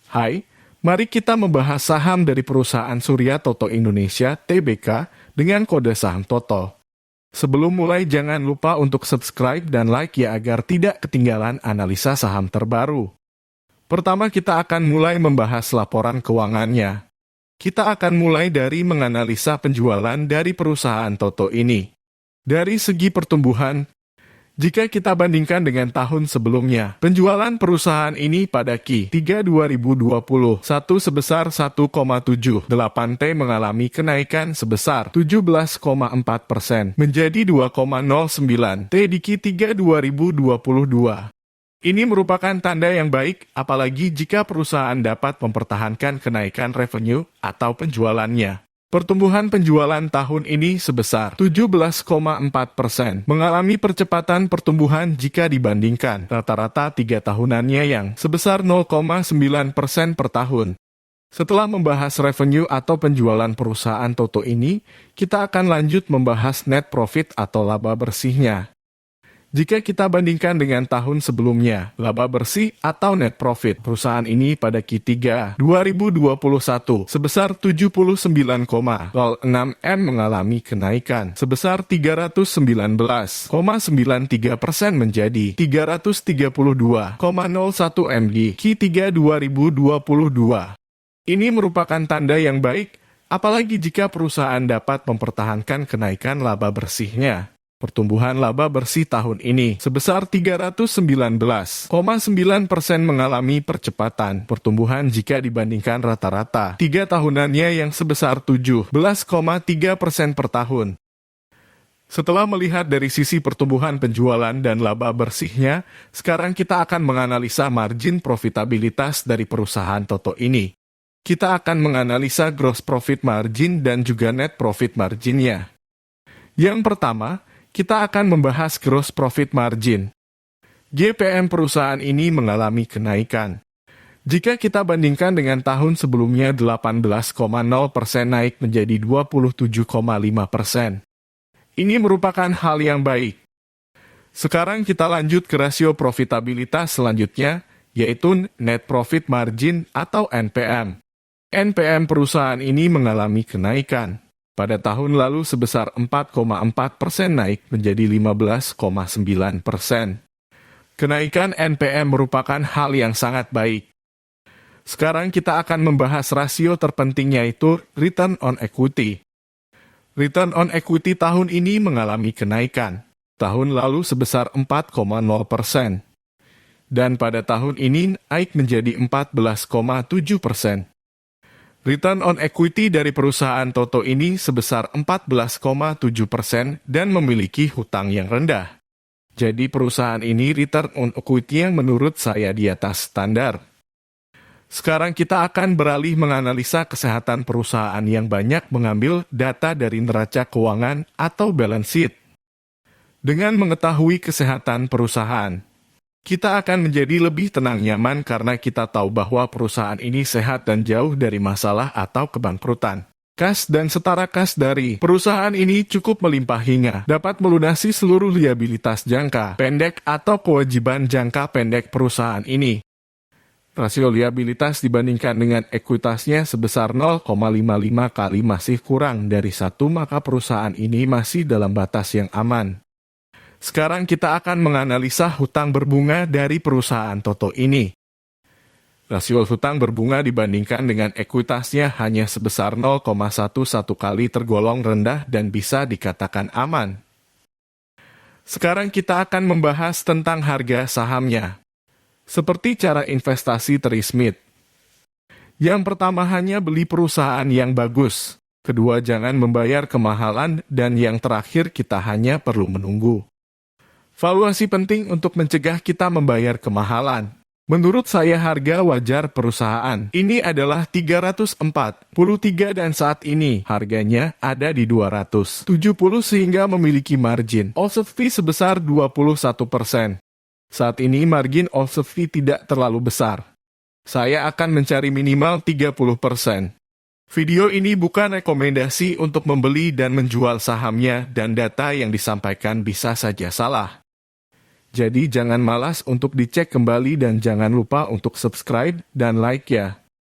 Hai, mari kita membahas saham dari perusahaan Surya Toto Indonesia (TBK) dengan kode saham TOTO. Sebelum mulai jangan lupa untuk subscribe dan like ya agar tidak ketinggalan analisa saham terbaru. Pertama kita akan mulai membahas laporan keuangannya. Kita akan mulai dari menganalisa penjualan dari perusahaan TOTO ini. Dari segi pertumbuhan, jika kita bandingkan dengan tahun sebelumnya, penjualan perusahaan ini pada Q3 2021 sebesar 1,78 T mengalami kenaikan sebesar 17,4% menjadi 2,09 T di Q3 2022. Ini merupakan tanda yang baik, apalagi jika perusahaan dapat mempertahankan kenaikan revenue atau penjualannya. Pertumbuhan penjualan tahun ini sebesar 17,4%, mengalami percepatan pertumbuhan jika dibandingkan rata-rata 3 tahunannya yang sebesar 0,9% per tahun. Setelah membahas revenue atau penjualan perusahaan TOTO ini, kita akan lanjut membahas net profit atau laba bersihnya. Jika kita bandingkan dengan tahun sebelumnya, laba bersih atau net profit perusahaan ini pada Q3 2021 sebesar 79,06 M mengalami kenaikan sebesar 319,93% menjadi 332,01 M di Q3 2022. Ini merupakan tanda yang baik, apalagi jika perusahaan dapat mempertahankan kenaikan laba bersihnya. Pertumbuhan laba bersih tahun ini sebesar 319,9% mengalami percepatan pertumbuhan jika dibandingkan rata-rata 3 tahunannya yang sebesar 17,3% per tahun. Setelah melihat dari sisi pertumbuhan penjualan dan laba bersihnya, sekarang kita akan menganalisa margin profitabilitas dari perusahaan TOTO ini. Kita akan menganalisa gross profit margin dan juga net profit marginnya. Yang pertama, kita akan membahas gross profit margin. GPM perusahaan ini mengalami kenaikan. Jika kita bandingkan dengan tahun sebelumnya 18,0% naik menjadi 27,5%. Ini merupakan hal yang baik. Sekarang kita lanjut ke rasio profitabilitas selanjutnya, yaitu net profit margin atau NPM. NPM perusahaan ini mengalami kenaikan. Pada tahun lalu sebesar 4,4% naik menjadi 15,9%. Kenaikan NPM merupakan hal yang sangat baik. Sekarang kita akan membahas rasio terpenting yaitu return on equity. Return on equity tahun ini mengalami kenaikan. Tahun lalu sebesar 4,0%. Dan pada tahun ini naik menjadi 14,7%. Return on equity dari perusahaan TOTO ini sebesar 14,7% dan memiliki hutang yang rendah. Jadi perusahaan ini return on equity yang menurut saya di atas standar. Sekarang kita akan beralih menganalisa kesehatan perusahaan yang banyak mengambil data dari neraca keuangan atau balance sheet. Dengan mengetahui kesehatan perusahaan, kita akan menjadi lebih tenang nyaman karena kita tahu bahwa perusahaan ini sehat dan jauh dari masalah atau kebangkrutan. Kas dan setara kas dari perusahaan ini cukup melimpah hingga dapat melunasi seluruh liabilitas jangka pendek atau kewajiban jangka pendek perusahaan ini. Rasio liabilitas dibandingkan dengan ekuitasnya sebesar 0,55 kali masih kurang dari 1, maka perusahaan ini masih dalam batas yang aman. Sekarang kita akan menganalisa hutang berbunga dari perusahaan TOTO ini. Rasio hutang berbunga dibandingkan dengan ekuitasnya hanya sebesar 0,11 kali tergolong rendah dan bisa dikatakan aman. Sekarang kita akan membahas tentang harga sahamnya. Seperti cara investasi Terry Smith. Yang pertama hanya beli perusahaan yang bagus. Kedua jangan membayar kemahalan dan yang terakhir kita hanya perlu menunggu. Valuasi penting untuk mencegah kita membayar kemahalan. Menurut saya harga wajar perusahaan ini adalah 343 dan saat ini harganya ada di 270 sehingga memiliki margin of safety sebesar 21%. Saat ini margin of safety tidak terlalu besar. Saya akan mencari minimal 30%. Video ini bukan rekomendasi untuk membeli dan menjual sahamnya dan data yang disampaikan bisa saja salah. Jadi jangan malas untuk dicek kembali dan jangan lupa untuk subscribe dan like ya.